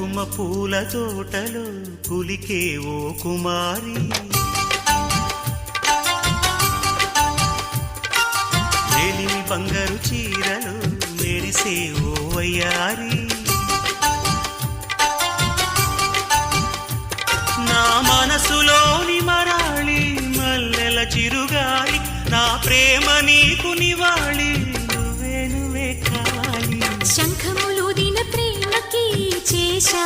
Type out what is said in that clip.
కుంకుమ పూల తోటలో కులికే ఓ కుమారి, వేలిమి బంగారు చీరలు మెరిసే ఓ వయ్యారి. నా మనసులోని మరాళి మల్లెల చిరుగాలి, నా ప్రేమ నీకు నివాళి, నువ్వే నువ్వే కావాలి. శంఖములు దిన ప్రేమకి చేశా